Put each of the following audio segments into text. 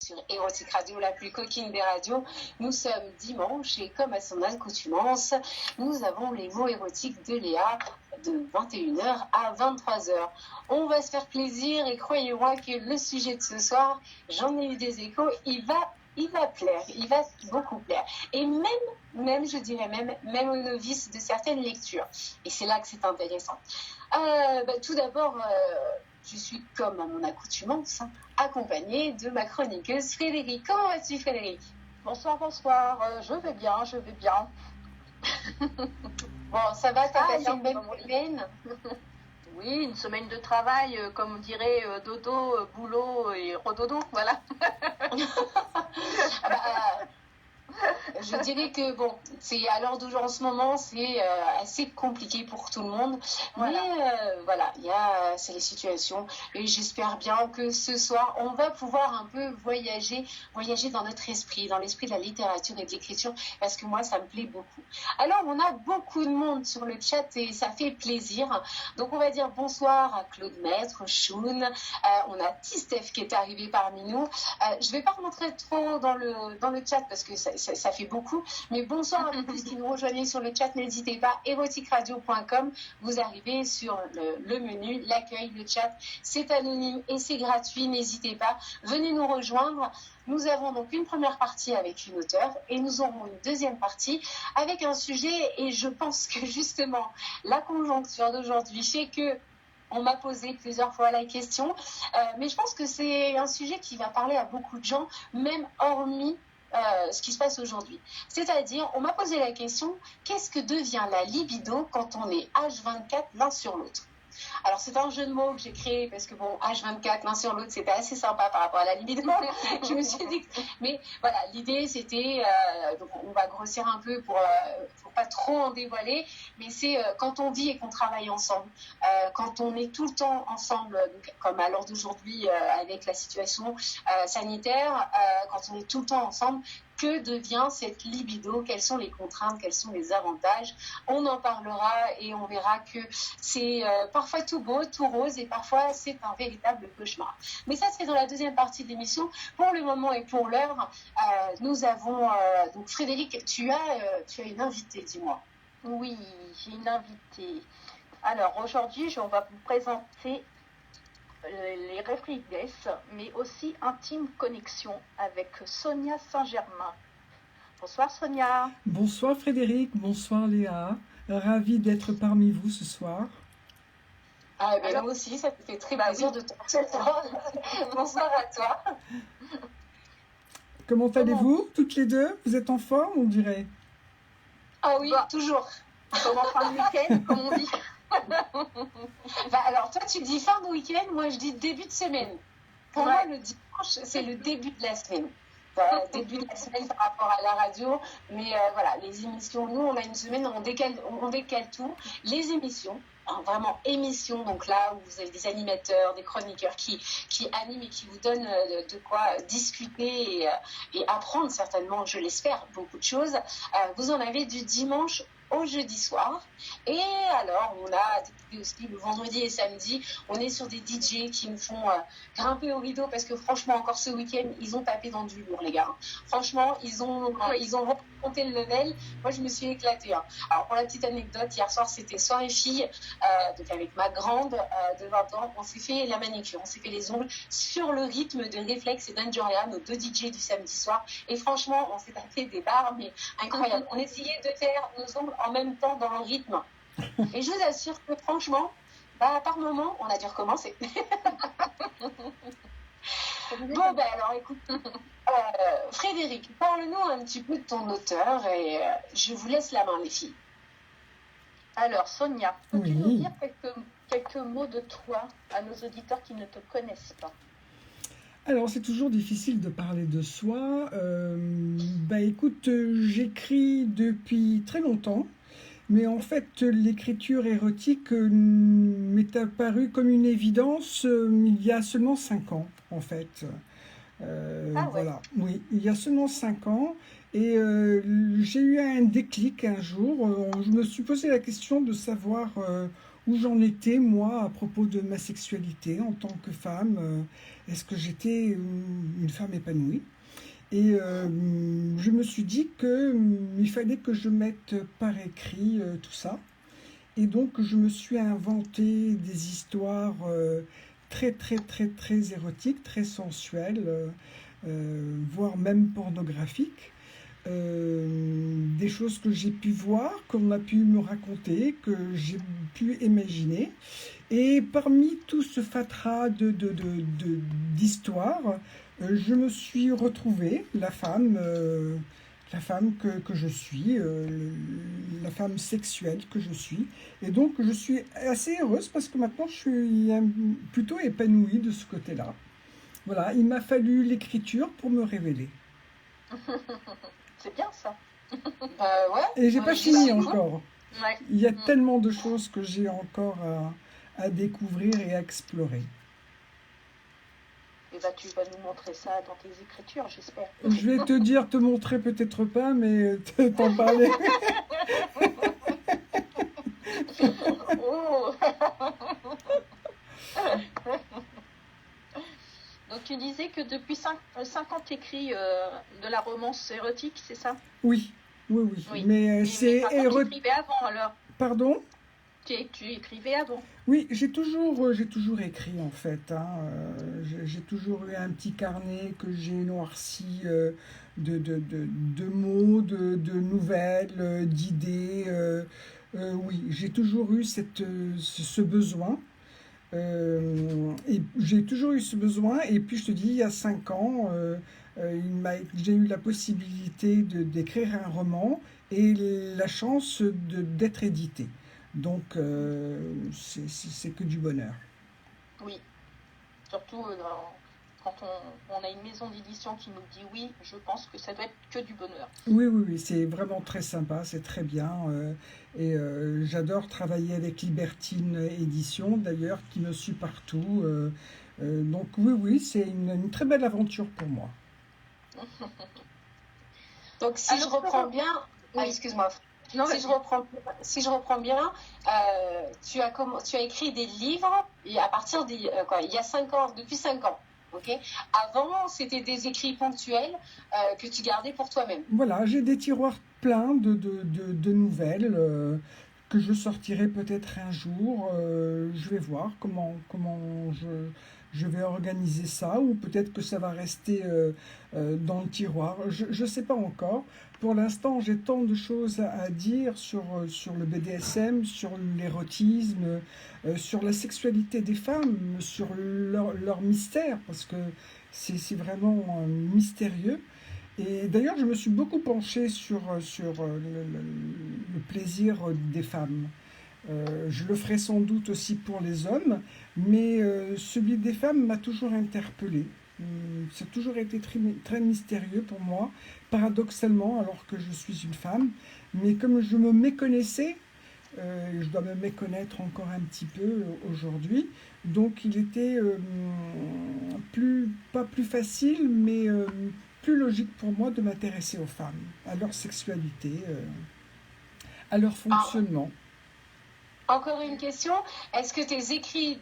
sur Érotique Radio, la plus coquine des radios. Nous sommes dimanche et comme à son accoutumance, nous avons les mots érotiques de Léa de 21h à 23h. On va se faire plaisir et croyez-moi que le sujet de ce soir, j'en ai eu des échos, il va plaire, il va beaucoup plaire. Et même je dirais même aux novices de certaines lectures. Et c'est là que c'est intéressant. Tout d'abord, je suis comme à mon accoutumance, accompagnée de ma chroniqueuse Frédéric. Comment vas-tu, Frédéric? Bonsoir. Je vais bien. Bon, ça va, t'as passé une bonne semaine? Oui, une semaine de travail, comme on dirait, dodo, boulot et redodo, voilà. Je dirais que bon, c'est à l'heure d'aujourd'hui en ce moment, c'est assez compliqué pour tout le monde. Voilà. Mais voilà, c'est les situations. Et j'espère bien que ce soir, on va pouvoir un peu voyager dans notre esprit, dans l'esprit de la littérature et de l'écriture, parce que moi, ça me plaît beaucoup. Alors, on a beaucoup de monde sur le chat et ça fait plaisir. Donc, on va dire bonsoir à Claude Maître, Choun. On a Tistef qui est arrivé parmi nous. Je vais pas rentrer trop dans le chat parce que ça fait beaucoup, mais bonsoir à vous tous qui nous rejoignez sur le chat, n'hésitez pas, éroticradio.com, vous arrivez sur le menu, l'accueil, le chat, c'est anonyme et c'est gratuit, n'hésitez pas, venez nous rejoindre. Nous avons donc une première partie avec une auteure et nous aurons une deuxième partie avec un sujet, et je pense que justement la conjoncture d'aujourd'hui fait que on m'a posé plusieurs fois la question, mais je pense que c'est un sujet qui va parler à beaucoup de gens, même hormis ce qui se passe aujourd'hui. C'est-à-dire, on m'a posé la question, qu'est-ce que devient la libido quand on est H24 l'un sur l'autre? Alors, c'est un jeu de mots que j'ai créé parce que, bon, H24 l'un sur l'autre, c'était assez sympa par rapport à la libido. Je me suis dit, mais voilà, l'idée, c'était, donc on va grossir un peu pour pas trop en dévoiler, mais c'est quand on vit et qu'on travaille ensemble, quand on est tout le temps ensemble, donc, comme à l'heure d'aujourd'hui avec la situation sanitaire, quand on est tout le temps ensemble, que devient cette libido? Quelles sont les contraintes? Quels sont les avantages? On en parlera et on verra que c'est parfois tout beau, tout rose, et parfois c'est un véritable cauchemar. Mais ça, c'est dans la deuxième partie de l'émission. Pour le moment et pour l'heure, nous avons... donc Frédéric, tu as une invitée, dis-moi. Oui, j'ai une invitée. Alors aujourd'hui, on va vous présenter les Refrides, mais aussi Intime Connexion avec Sonia Saint-Germain. Bonsoir Sonia. Bonsoir Frédéric, bonsoir Léa. Ravie d'être parmi vous ce soir. Moi aussi, ça me fait très plaisir de te recevoir. Bonsoir à toi. Comment allez-vous toutes les deux? Vous êtes en forme, on dirait? Ah oui, toujours. Comme en fin de week-end, comme on dit. Alors, toi, tu dis fin de week-end, moi, je dis début de semaine. Pour moi, le dimanche, c'est le début de la semaine. Début de la semaine par rapport à la radio. Mais voilà, les émissions, nous, on a une semaine, on décale tout. Les émissions, vraiment émissions, donc là où vous avez des animateurs, des chroniqueurs qui animent et qui vous donnent de quoi discuter et apprendre certainement, je l'espère, beaucoup de choses. Vous en avez du dimanche au jeudi soir. Et alors, on a aussi le vendredi et samedi, on est sur des DJ qui nous font grimper au rideau parce que franchement, encore ce week-end, ils ont tapé dans du lourd, les gars. Franchement, ils ont remonté le level. Moi, je me suis éclatée. Alors, pour la petite anecdote, hier soir, c'était soirée fille, donc avec ma grande de 20 ans, on s'est fait la manicure, on s'est fait les ongles sur le rythme de Reflex et d'Anjoria, nos deux DJ du samedi soir. Et franchement, on s'est tapé des barres, mais incroyable. On essayait de faire nos ongles en même temps dans le rythme. Et je vous assure que franchement, par moment, on a dû recommencer. Alors écoute, Frédéric, parle-nous un petit peu de ton auteur et je vous laisse la main, les filles. Alors Sonia, peux-tu nous dire quelques mots de toi à nos auditeurs qui ne te connaissent pas? Alors, c'est toujours difficile de parler de soi. Écoute, j'écris depuis très longtemps, mais en fait, l'écriture érotique m'est apparue comme une évidence il y a seulement 5 ans, en fait. Voilà, oui, il y a seulement 5 ans. Et j'ai eu un déclic un jour. Je me suis posé la question de savoir où j'en étais, moi, à propos de ma sexualité en tant que femme. Est-ce que j'étais une femme épanouie? Et je me suis dit qu'il fallait que je mette par écrit tout ça. Et donc, je me suis inventé des histoires très, très, très, très érotiques, très sensuelles, voire même pornographiques. Des choses que j'ai pu voir, qu'on a pu me raconter, que j'ai pu imaginer. Et parmi tout ce fatras d'histoires, je me suis retrouvée, la femme que je suis, la femme sexuelle que je suis. Et donc, je suis assez heureuse parce que maintenant, je suis plutôt épanouie de ce côté-là. Voilà, il m'a fallu l'écriture pour me révéler. C'est bien ça. Ouais. Et j'ai pas fini encore. Ouais. Il y a tellement de choses que j'ai encore à découvrir et à explorer. Et bah, tu vas nous montrer ça dans tes écritures, j'espère. Je vais te dire, te montrer peut-être pas, mais t'en parler. Oh. Donc tu disais que depuis 5 ans tu écris de la romance érotique, c'est ça? Oui. Mais c'est tu écrivais avant alors? Pardon? Tu écrivais avant? Oui, j'ai toujours écrit en fait. J'ai toujours eu un petit carnet que j'ai noirci de mots, de nouvelles, d'idées. Oui, j'ai toujours eu ce besoin. Et j'ai toujours eu ce besoin. Et puis je te dis, il y a 5 ans, j'ai eu la possibilité d'écrire un roman et la chance d'être édité. Donc, c'est que du bonheur. Oui, surtout quand on a une maison d'édition qui nous dit oui, je pense que ça doit être que du bonheur. Oui, c'est vraiment très sympa, c'est très bien. Et j'adore travailler avec Libertine Édition, d'ailleurs, qui me suit partout. Donc, oui, c'est une très belle aventure pour moi. Donc, si je reprends bien... Ah, excuse-moi. Non, si je reprends bien, tu as écrit des livres et à partir il y a 5 ans, depuis 5 ans. Okay. Avant, c'était des écrits ponctuels que tu gardais pour toi-même. Voilà, j'ai des tiroirs pleins de nouvelles que je sortirai peut-être un jour. Je vais voir comment je vais organiser ça, ou peut-être que ça va rester dans le tiroir. Je ne sais pas encore. Pour l'instant, j'ai tant de choses à dire sur le BDSM, sur l'érotisme, sur la sexualité des femmes, sur leur mystère, parce que c'est vraiment mystérieux. Et d'ailleurs, je me suis beaucoup penchée sur le plaisir des femmes. Je le ferai sans doute aussi pour les hommes, mais celui des femmes m'a toujours interpellée. Ça a toujours été très, très mystérieux pour moi, paradoxalement, alors que je suis une femme. Mais comme je me méconnaissais, je dois me méconnaître encore un petit peu aujourd'hui, donc il était pas plus facile, mais plus logique pour moi de m'intéresser aux femmes, à leur sexualité, à leur fonctionnement. Encore une question, est-ce que tes écrits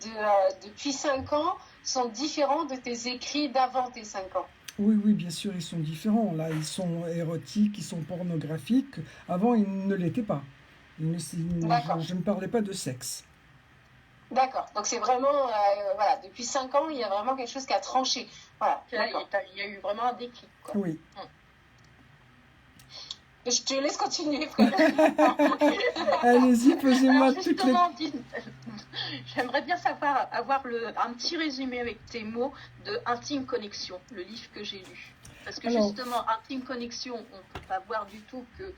depuis 5 ans sont différents de tes écrits d'avant tes 5 ans? Oui, bien sûr, ils sont différents. Là, ils sont érotiques, ils sont pornographiques. Avant, ils ne l'étaient pas. Je ne parlais pas de sexe. D'accord. Donc c'est vraiment, voilà, depuis 5 ans, il y a vraiment quelque chose qui a tranché. Voilà. Là, il y a eu vraiment un déclic, quoi. Oui. Je te laisse continuer, frère. Allez-y, posez-moi toutes les... J'aimerais bien savoir, avoir un petit résumé avec tes mots de Intime Connexion, le livre que j'ai lu. Parce que justement, Intime Connexion, on ne peut pas voir du tout que,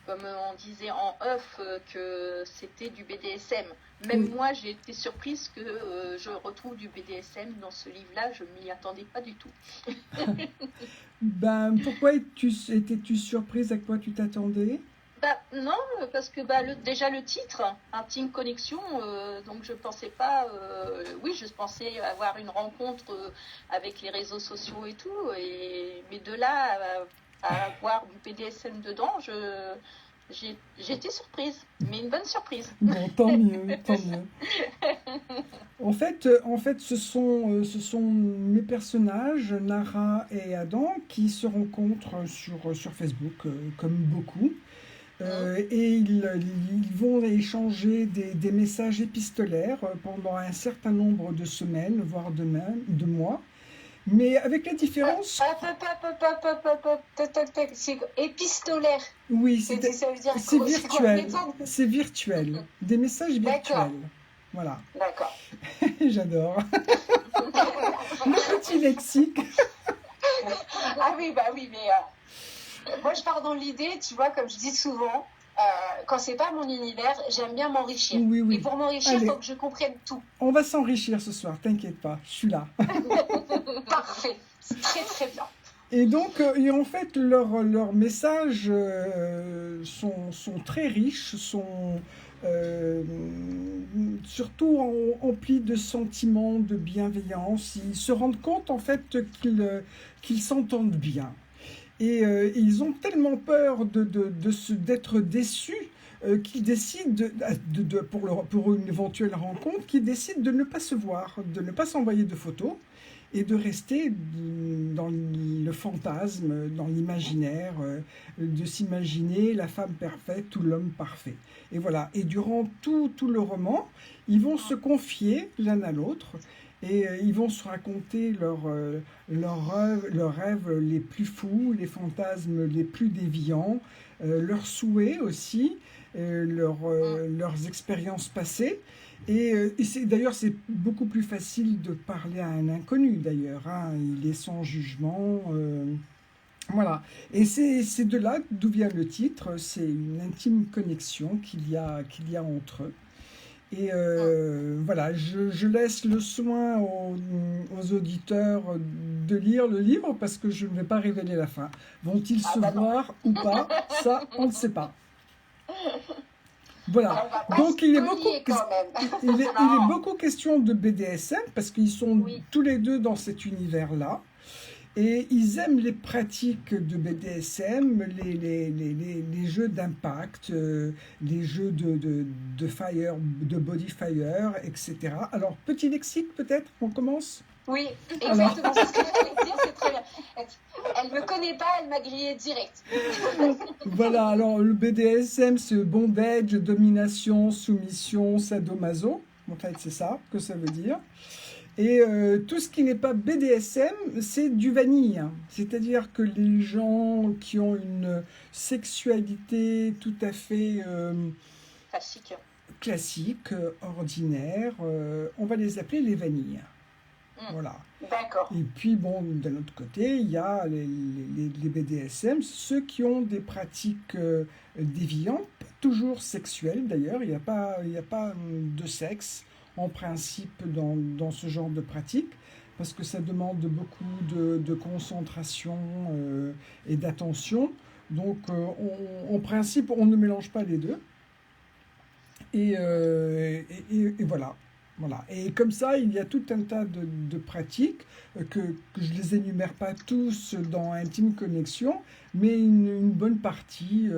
comme on disait en off, que c'était du BDSM. Même moi, j'ai été surprise que je retrouve du BDSM dans ce livre-là. Je ne m'y attendais pas du tout. Pourquoi étais-tu surprise? À quoi tu t'attendais? Non, parce que déjà le titre, Intime Connexion, donc je pensais pas... je pensais avoir une rencontre avec les réseaux sociaux et tout, mais de là à avoir du BDSM dedans, j'ai été surprise, mais une bonne surprise. Bon, tant mieux, tant mieux. En fait, ce sont mes personnages, Nara et Adam, qui se rencontrent sur Facebook, comme beaucoup. Et ils vont échanger des messages épistolaires pendant un certain nombre de semaines, voire de mois. Mais avec la différence... C'est épistolaire. Oui, Ça veut dire c'est quoi? virtuel. C'est virtuel. Des messages virtuels. D'accord. Voilà. D'accord. J'adore. Le petit lexique. Ah oui, bah oui, mais moi je pars dans l'idée, tu vois, comme je dis souvent, quand c'est pas mon univers, j'aime bien m'enrichir. Oui, oui. Et pour m'enrichir, il Allez. faut que je comprenne tout. On va s'enrichir ce soir, t'inquiète pas, je suis là. Parfait. C'est très très bien. Et donc, et en fait, leurs messages sont très riches, sont surtout emplis de sentiments, de bienveillance. Ils se rendent compte, en fait, qu'ils s'entendent bien. Et ils ont tellement peur d'être déçus qu'ils décident, pour une éventuelle rencontre, qu'ils décident de ne pas se voir, de ne pas s'envoyer de photos, et de rester dans le fantasme, dans l'imaginaire, de s'imaginer la femme parfaite ou l'homme parfait. Et voilà. Et durant tout le roman, ils vont se confier l'un à l'autre et ils vont se raconter leurs rêves les plus fous, les fantasmes les plus déviants, leurs souhaits aussi, leurs expériences passées. Et d'ailleurs, c'est beaucoup plus facile de parler à un inconnu, d'ailleurs. Hein. Il est sans jugement. Voilà. Et c'est de là d'où vient le titre. C'est une intime connexion qu'il y a entre eux. Et voilà, je laisse le soin aux auditeurs de lire le livre parce que je ne vais pas révéler la fin. Vont-ils se voir ou pas? Ça, on ne sait pas. Voilà, donc il est beaucoup question de BDSM parce qu'ils sont tous les deux dans cet univers-là et ils aiment les pratiques de BDSM, les jeux d'impact, les jeux de fire, de body fire, etc. Alors, petit lexique peut-être, on commence? Oui, exactement, c'est ce que j'allais dire, c'est très bien. Elle ne me connaît pas, elle m'a grillé direct. Voilà, alors le BDSM, c'est bondage, domination, soumission, sadomaso. En fait, c'est ça que ça veut dire. Et tout ce qui n'est pas BDSM, c'est du vanille. C'est-à-dire que les gens qui ont une sexualité tout à fait classique, ordinaire, on va les appeler les vanilles. Voilà. D'accord. Et puis, bon, d'un autre côté, il y a les BDSM, ceux qui ont des pratiques déviantes, pas toujours sexuelles d'ailleurs, il n'y a pas de sexe en principe dans ce genre de pratique, parce que ça demande beaucoup de concentration et d'attention. Donc, en principe, on ne mélange pas les deux. Et voilà. Voilà. Et comme ça, il y a tout un tas de pratiques que je ne les énumère pas tous dans Intime Connexion, mais une bonne partie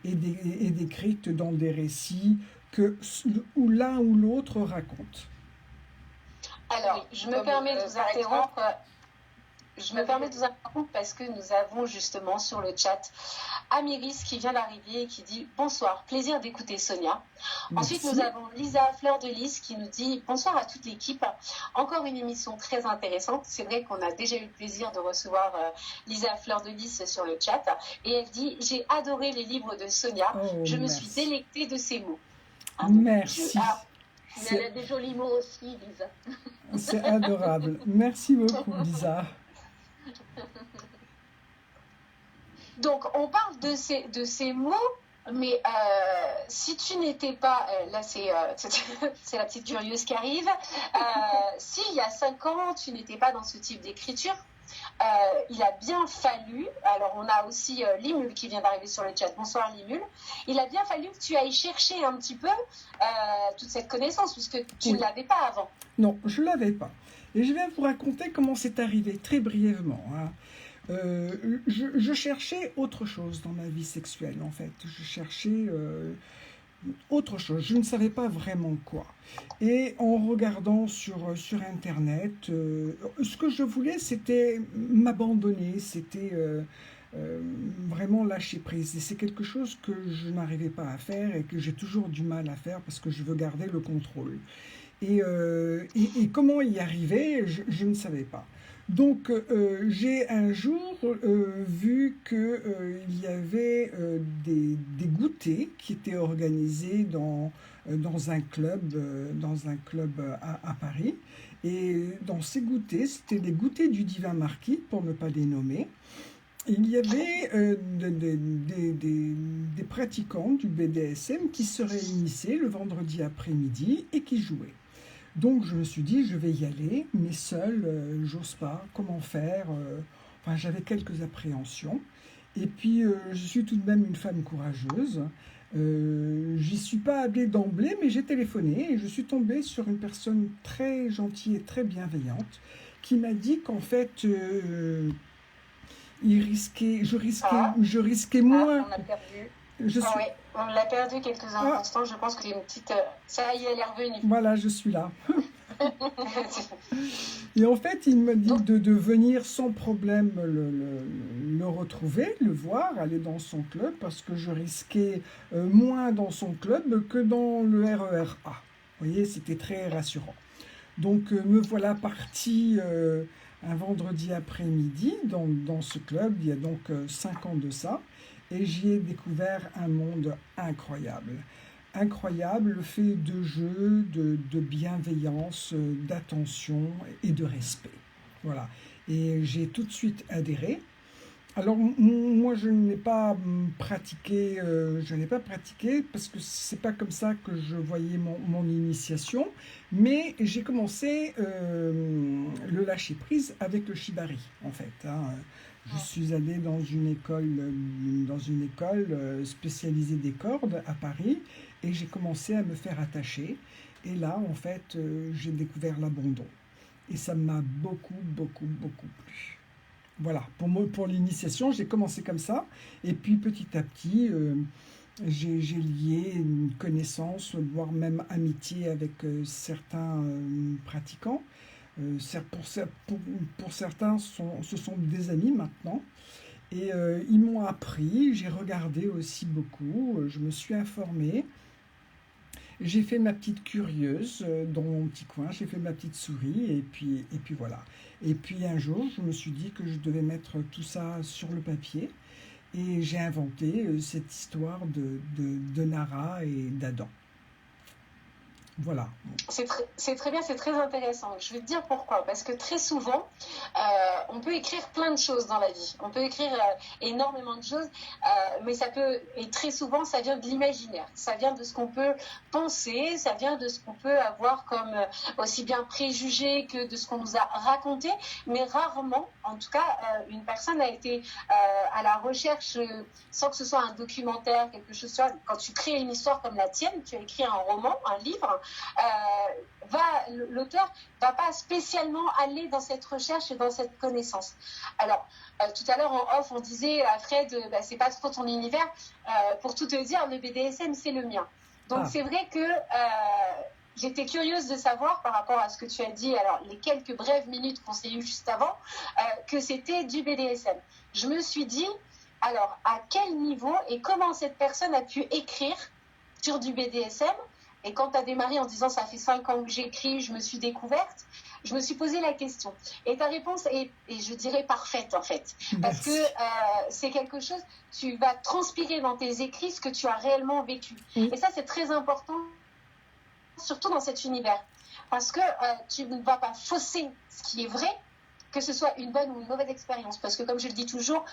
est décrite dans des récits où l'un ou l'autre raconte. Alors, je me permets de vous interrompre. Je me permets de vous interrompre parce que nous avons justement sur le chat Amiris qui vient d'arriver et qui dit « Bonsoir, plaisir d'écouter Sonia ». Ensuite, nous avons Lisa Fleur de Lys qui nous dit « Bonsoir à toute l'équipe, encore une émission très intéressante ». C'est vrai qu'on a déjà eu le plaisir de recevoir Lisa Fleur de Lys sur le chat. Et elle dit « J'ai adoré les livres de Sonia, je me suis délectée de ses mots ». Merci. Elle a des jolis mots aussi, Lisa. C'est adorable. Merci beaucoup, Lisa. Donc, on parle de ces mots, mais si tu n'étais pas... là, c'est la petite curieuse qui arrive. S'il y a 5 ans, tu n'étais pas dans ce type d'écriture, il a bien fallu... Alors, on a aussi Limul qui vient d'arriver sur le chat. Bonsoir, Limul. Il a bien fallu que tu ailles chercher un petit peu toute cette connaissance, puisque tu ne l'avais pas avant. Non, je ne l'avais pas. Et je vais vous raconter comment c'est arrivé, très brièvement. Hein. Je cherchais autre chose dans ma vie sexuelle, en fait. Je cherchais autre chose. Je ne savais pas vraiment quoi. Et en regardant sur Internet, ce que je voulais, c'était m'abandonner, c'était vraiment lâcher prise. Et c'est quelque chose que je n'arrivais pas à faire et que j'ai toujours du mal à faire parce que je veux garder le contrôle. Et comment y arriver, je ne savais pas. Donc j'ai un jour vu qu'il y avait des goûters qui étaient organisés dans un club à Paris. Et dans ces goûters, c'était les goûters du Divin Marquis, pour ne pas les nommer. Il y avait des pratiquants du BDSM qui se réunissaient le vendredi après-midi et qui jouaient. Donc je me suis dit, je vais y aller, mais seule, j'ose pas. Comment faire Enfin, j'avais quelques appréhensions. Et puis, je suis tout de même une femme courageuse. J'y suis pas allée d'emblée, mais j'ai téléphoné et je suis tombée sur une personne très gentille et très bienveillante qui m'a dit qu'en fait, je risquais moins. On a perdu. Je suis... Oui, on l'a perdu quelques instants. Je pense que j'ai une petite. Ça y est, elle est revenue. Voilà, je suis là. Et en fait, il me dit de venir sans problème le retrouver, le voir, aller dans son club, parce que je risquais moins dans son club que dans le RER A. Vous voyez, c'était très rassurant. Donc, me voilà partie un vendredi après-midi dans ce club, il y a donc 5 ans de ça, et j'y ai découvert un monde incroyable. Incroyable, fait de jeu, de bienveillance, d'attention et de respect. Voilà. Et j'ai tout de suite adhéré. Alors moi je n'ai pas pratiqué, parce que c'est pas comme ça que je voyais mon initiation, mais j'ai commencé le lâcher prise avec le shibari en fait. Je suis allée dans une école spécialisée des cordes à Paris et j'ai commencé à me faire attacher. Et là, en fait, j'ai découvert l'abandon. Et ça m'a beaucoup, beaucoup, beaucoup plu. Voilà, pour l'initiation, j'ai commencé comme ça. Et puis petit à petit, j'ai lié une connaissance, voire même amitié avec certains pratiquants. Pour certains, ce sont des amis maintenant. Et ils m'ont appris, j'ai regardé aussi beaucoup, je me suis informée. J'ai fait ma petite curieuse dans mon petit coin, j'ai fait ma petite souris et puis voilà. Et puis un jour, je me suis dit que je devais mettre tout ça sur le papier et j'ai inventé cette histoire de Nara et d'Adam. Voilà. C'est très bien, c'est très intéressant. Je vais te dire pourquoi. Parce que très souvent, on peut écrire plein de choses dans la vie. On peut écrire énormément de choses, mais et très souvent, ça vient de l'imaginaire. Ça vient de ce qu'on peut penser, ça vient de ce qu'on peut avoir comme aussi bien préjugé que de ce qu'on nous a raconté. Mais rarement, en tout cas, une personne a été à la recherche, sans que ce soit un documentaire, quelque chose. Quand tu crées une histoire comme la tienne, tu as écrit un roman, un livre, l'auteur va pas spécialement aller dans cette recherche et dans cette connaissance. Alors, tout à l'heure en off, on disait à Fred, c'est pas trop ton univers. Pour tout te dire, le BDSM, c'est le mien. Donc, c'est vrai que j'étais curieuse de savoir, par rapport à ce que tu as dit, alors les quelques brèves minutes qu'on s'est eues juste avant, que c'était du BDSM. Je me suis dit, alors, à quel niveau et comment cette personne a pu écrire sur du BDSM? Et quand tu as démarré en disant « ça fait 5 ans que j'écris, je me suis découverte », je me suis posé la question. Et ta réponse est, je dirais, parfaite en fait. Parce que c'est quelque chose, tu vas transpirer dans tes écrits ce que tu as réellement vécu. Et ça, c'est très important, surtout dans cet univers. Parce que tu ne vas pas fausser ce qui est vrai, que ce soit une bonne ou une mauvaise expérience. Parce que comme je le dis toujours,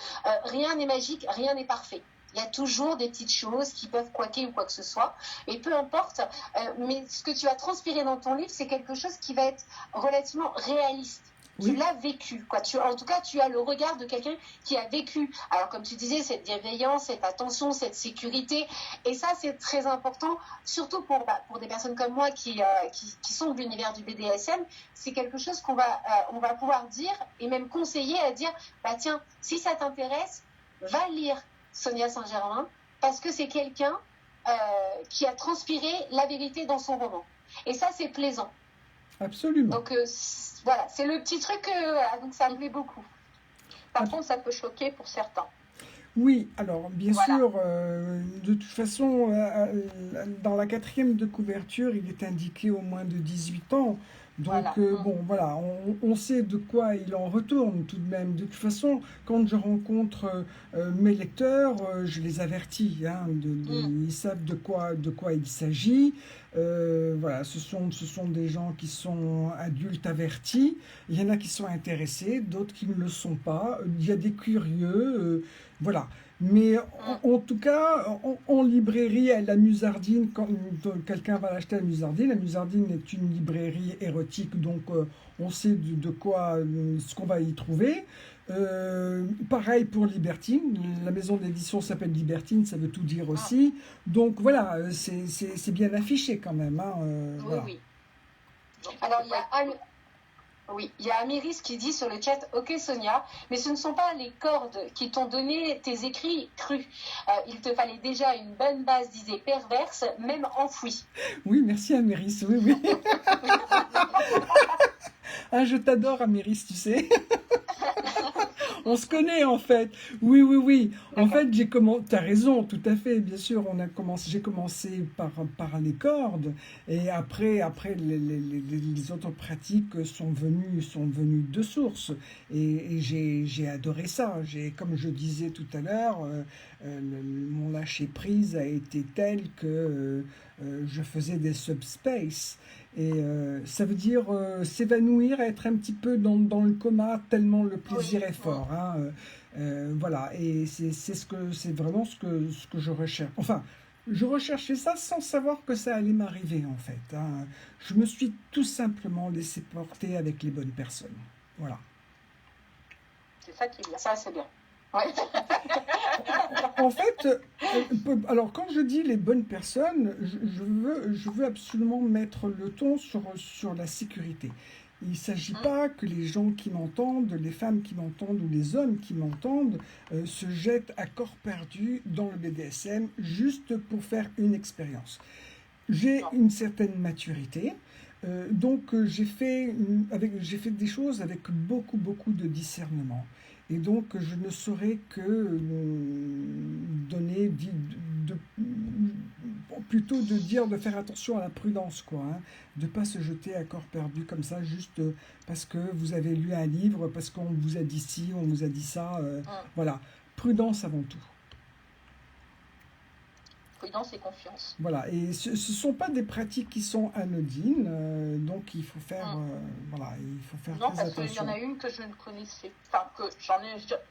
rien n'est magique, rien n'est parfait. Il y a toujours des petites choses qui peuvent couaquer ou quoi que ce soit. Et peu importe, mais ce que tu as transpiré dans ton livre, c'est quelque chose qui va être relativement réaliste. tu Oui. l'as vécu, quoi. En tout cas, tu as le regard de quelqu'un qui a vécu. Alors, comme tu disais, cette bienveillance, cette attention, cette sécurité. Et ça, c'est très important, surtout pour des personnes comme moi qui sont de l'univers du BDSM. C'est quelque chose on va pouvoir dire et même conseiller à dire, bah tiens, si ça t'intéresse, va lire Sonia Saint-Germain parce que c'est quelqu'un qui a transpiré la vérité dans son roman. Et ça, c'est plaisant. Absolument. Donc voilà, c'est le petit truc, donc ça me plaît beaucoup. Par contre, ça peut choquer pour certains. Oui, alors bien Voilà. sûr, de toute façon, dans la 4e de couverture, il est indiqué au moins de 18 ans. Donc, Voilà. bon, voilà, on sait de quoi il en retourne tout de même. De toute façon, quand je rencontre mes lecteurs, je les avertis, hein, ils savent de quoi il s'agit. Voilà, ce sont des gens qui sont adultes avertis. Il y en a qui sont intéressés, d'autres qui ne le sont pas. Il y a des curieux, voilà. Mais en tout cas, en librairie, à la Musardine, quand quelqu'un va l'acheter à la Musardine est une librairie érotique, donc on sait de quoi, ce qu'on va y trouver. Pareil pour Libertine, la maison d'édition s'appelle Libertine, ça veut tout dire aussi. Donc voilà, c'est bien affiché quand même, hein, Oui, voilà. oui. Donc, Alors, il y a Amiris qui dit sur le chat, ok Sonia, mais ce ne sont pas les cordes qui t'ont donné tes écrits crus. Il te fallait déjà une bonne base d'idées perverses, même enfouies. Oui, merci Améris, oui, oui. Ah, je t'adore Améris, tu sais. On se connaît en fait. Oui, oui, oui. En fait, t'as raison, tout à fait. Bien sûr, j'ai commencé par les cordes et après les autres pratiques sont venues de source. Et j'ai adoré ça. Comme je disais tout à l'heure, mon lâcher prise a été tel que je faisais des subspace. Et ça veut dire s'évanouir, être un petit peu dans le coma, tellement le plaisir est fort. Hein. Voilà, et c'est vraiment ce que je recherche. Enfin, je recherchais ça sans savoir que ça allait m'arriver, en fait. Hein. Je me suis tout simplement laissé porter avec les bonnes personnes. Voilà. c'est ça qui est bien. Ça, c'est bien. Ouais. En fait, alors quand je dis les bonnes personnes, je veux absolument mettre le ton sur la sécurité. Il ne s'agit pas que les gens qui m'entendent, les femmes qui m'entendent ou les hommes qui m'entendent se jettent à corps perdu dans le BDSM juste pour faire une expérience. J'ai une certaine maturité, donc j'ai fait des choses avec beaucoup, beaucoup de discernement. Et donc, je ne saurais que donner, plutôt de dire de faire attention à la prudence, quoi, hein, de ne pas se jeter à corps perdu comme ça, juste parce que vous avez lu un livre, parce qu'on vous a dit ci, on vous a dit ça. Voilà, prudence avant tout. Prudence et confiance. Voilà, et ce ne sont pas des pratiques qui sont anodines, donc il faut faire, voilà, il faut faire Non, très parce qu'il y attention. en a une que je ne connaissais pas, que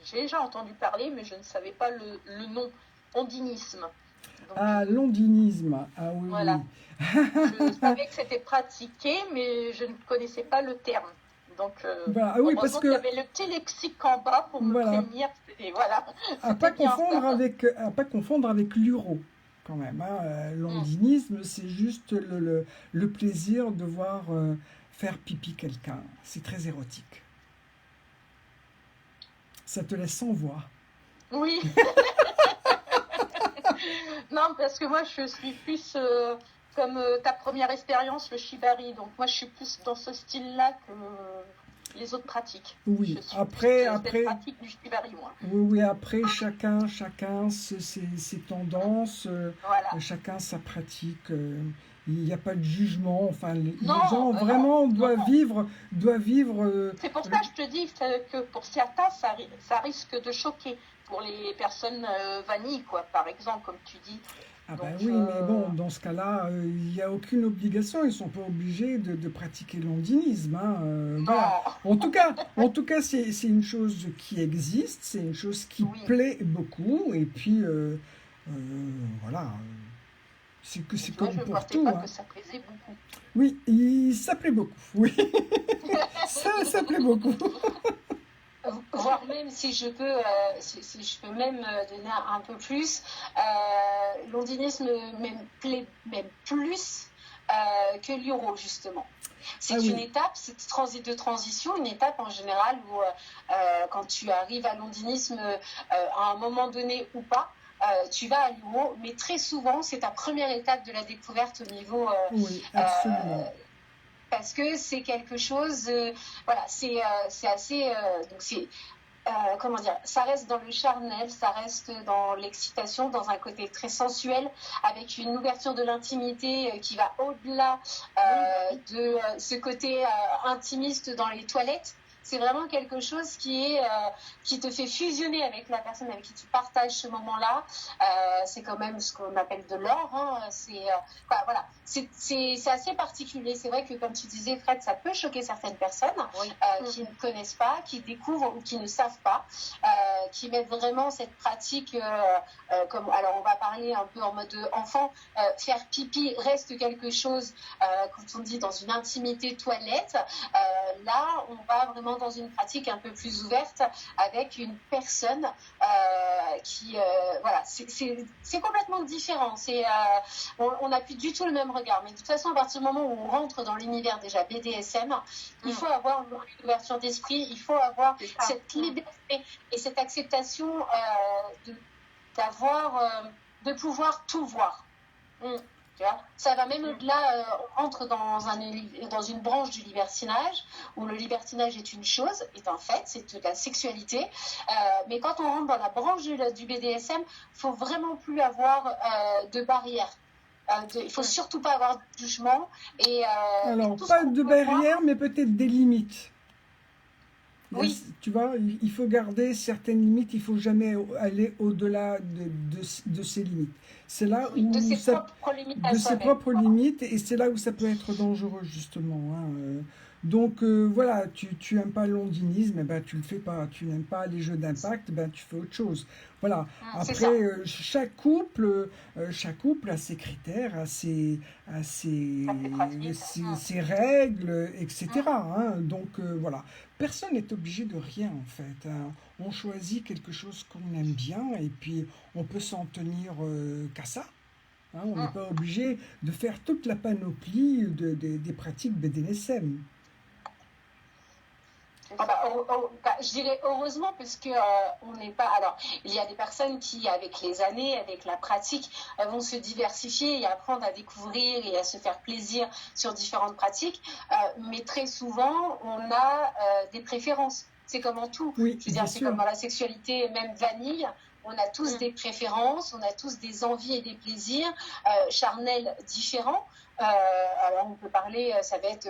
j'ai déjà entendu parler, mais je ne savais pas le nom, ondinisme. Donc, l'ondinisme, ah oui, voilà. oui. Je savais que c'était pratiqué, mais je ne connaissais pas le terme. Donc, Voilà, oui, parce heureusement que qu'il y avait le petit lexique en bas pour me prévenir. Et voilà. à pas confondre avec l'uro, quand même. Hein. L'ondinisme, c'est juste le plaisir de voir faire pipi quelqu'un. C'est très érotique. Ça te laisse sans voix. Oui. Non, parce que moi, je suis plus comme ta première expérience, le shibari. Donc, moi, je suis plus dans ce style-là que les autres pratiques. Oui, Je suis après, cette pratique du shibari, moi. Oui, après, chacun ses tendances, Voilà. chacun sa pratique. Il n'y a pas de jugement. Enfin, les Non, gens vraiment doivent vivre. C'est pour ça que je te dis que pour certains, ça risque de choquer. Pour les personnes vanilles, quoi, par exemple, comme tu dis. Ah ben Donc, oui, mais bon, dans ce cas-là, il n'y a aucune obligation. Ils ne sont pas obligés de pratiquer l'ondinisme. Hein, voilà. En tout cas, c'est une chose qui existe. C'est une chose qui plaît beaucoup. Et puis, voilà. C'est comme pour tout. Je ne pensais pas hein. que ça plaisait beaucoup. Oui, ça plaît beaucoup, oui. Ça plaît beaucoup. Voire même si je peux même donner un peu plus, l'ondinisme me plaît même plus que l'uro justement. C'est Ah une oui, étape, c'est de transition, une étape en général où quand tu arrives à l'ondinisme à un moment donné ou pas, tu vas à l'uro, mais très souvent c'est ta première étape de la découverte au niveau oui, euh, absolument. parce que c'est quelque chose, voilà, c'est assez, donc c'est comment dire, ça reste dans le charnel, ça reste dans l'excitation, dans un côté très sensuel, avec une ouverture de l'intimité qui va au-delà de ce côté intimiste dans les toilettes. C'est vraiment quelque chose qui te fait fusionner avec la personne avec qui tu partages ce moment-là. C'est quand même ce qu'on appelle de l'or. Hein. Voilà. C'est assez particulier. C'est vrai que, comme tu disais, Fred, ça peut choquer certaines personnes Oui. qui ne connaissent pas, qui découvrent ou qui ne savent pas, qui mettent vraiment cette pratique comme. Alors, on va parler un peu en mode enfant. Faire pipi reste quelque chose, quand on dit dans une intimité toilette. Là, on va vraiment dans une pratique un peu plus ouverte avec une personne qui, voilà, c'est complètement différent. On n'a plus du tout le même regard. Mais de toute façon, à partir du moment où on rentre dans l'univers déjà BDSM, il faut avoir une ouverture d'esprit, il faut avoir cette liberté et cette acceptation de pouvoir tout voir. Tu vois, ça va même au-delà, on rentre dans une branche du libertinage, où le libertinage est une chose, est un fait, c'est de la sexualité. Mais quand on rentre dans la branche du BDSM, il ne faut vraiment plus avoir de barrière. Il ne faut surtout pas avoir de jugement. Et Alors, tout ce pas qu'on de peut voir, barrière, mais peut-être des limites. oui, Tu vois, il faut garder certaines limites, il faut jamais aller au-delà de ces limites. C'est là oui, de où ses ça, propres limites à de ses soi-même. propres limites, et c'est là où ça peut être dangereux, justement, hein. Donc voilà, tu aimes pas le londinisme, eh ben, tu le fais pas. Tu n'aimes pas les jeux d'impact, ben, tu fais autre chose. Voilà. C'est Après, ça. chaque couple a ses critères, Ça fait pratique. ses règles, etc., hein. Donc voilà. Personne n'est obligé de rien en fait, hein. On choisit quelque chose qu'on aime bien et puis on peut s'en tenir qu'à ça, hein. On n'est pas obligé de faire toute la panoplie des pratiques BDSM. Ah bah, je dirais heureusement parce que on n'est pas. Alors, il y a des personnes qui, avec les années, avec la pratique, vont se diversifier et apprendre à découvrir et à se faire plaisir sur différentes pratiques. Mais très souvent, on a des préférences. C'est comme en tout. Oui, Je veux bien dire, c'est comme sûr. dans la sexualité, même vanille. On a tous des préférences, on a tous des envies et des plaisirs charnels différents. Alors on peut parler, ça va être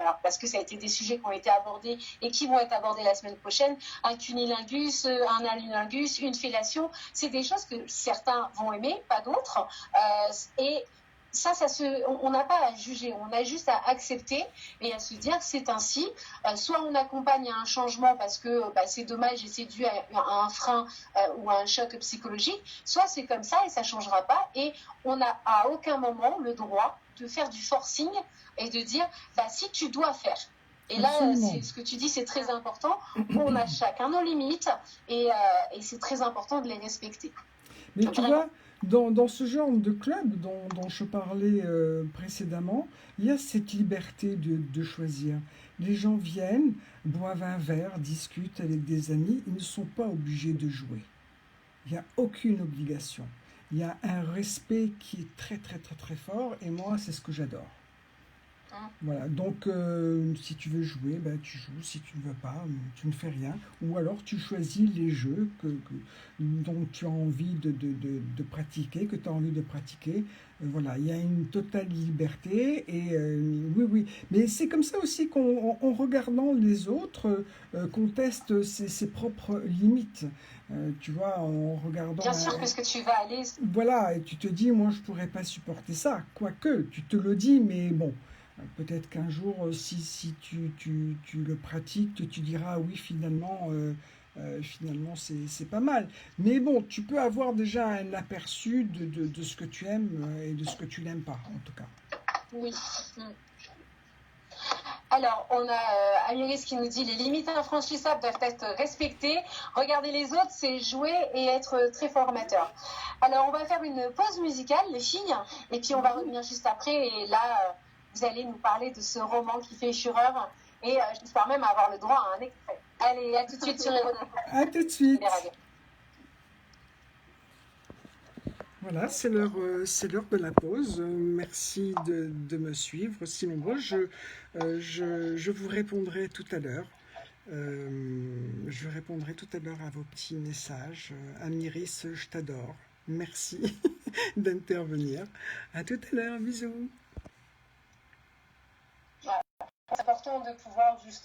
alors parce que ça a été des sujets qui ont été abordés et qui vont être abordés la semaine prochaine, un cunilingus, un anulingus, une fellation, c'est des choses que certains vont aimer, pas d'autres, et ça on n'a pas à juger, on a juste à accepter et à se dire c'est ainsi. Soit on accompagne à un changement parce que c'est dommage et c'est dû à un frein ou à un choc psychologique, soit c'est comme ça et ça changera pas et on n'a à aucun moment le droit de faire du forcing et de dire si tu dois faire. Et là, Absolument. ce que tu dis, c'est très important. On a chacun nos limites et c'est très important de les respecter. Mais tu Vraiment. vois, dans ce genre de club dont je parlais précédemment, il y a cette liberté de choisir. Les gens viennent, boivent un verre, discutent avec des amis, ils ne sont pas obligés de jouer. Il n'y a aucune obligation. Il y a un respect qui est très très très très fort et moi c'est ce que j'adore. Voilà, donc si tu veux jouer, ben, tu joues, si tu ne veux pas, tu ne fais rien. Ou alors tu choisis les jeux dont tu as envie de pratiquer, que tu as envie de pratiquer. Voilà, il y a une totale liberté et oui, oui. Mais c'est comme ça aussi qu'en regardant les autres, qu'on teste ses propres limites. Tu vois, en regardant Bien sûr, parce que tu vas aller. voilà, et tu te dis, moi je pourrais pas supporter ça. Quoique, tu te le dis, mais bon, peut-être qu'un jour, si tu le pratiques, tu diras, oui, finalement c'est pas mal. Mais bon, tu peux avoir déjà un aperçu de ce que tu aimes et de ce que tu n'aimes pas, en tout cas. Oui. Alors, on a Amiris qui nous dit les limites infranchissables doivent être respectées. Regarder les autres, c'est jouer et être très formateur. Alors, on va faire une pause musicale, les filles, et puis on va revenir juste après. Et là, vous allez nous parler de ce roman qui fait fureur. Et j'espère même avoir le droit à un extrait. Allez, à tout de suite sur Héros. À tout de suite. Voilà, c'est l'heure de la pause. Merci de me suivre si nombreux. Je vous répondrai tout à l'heure. Je répondrai tout à l'heure à vos petits messages. Amiris, je t'adore. Merci d'intervenir. À tout à l'heure. Bisous. C'est important de pouvoir justement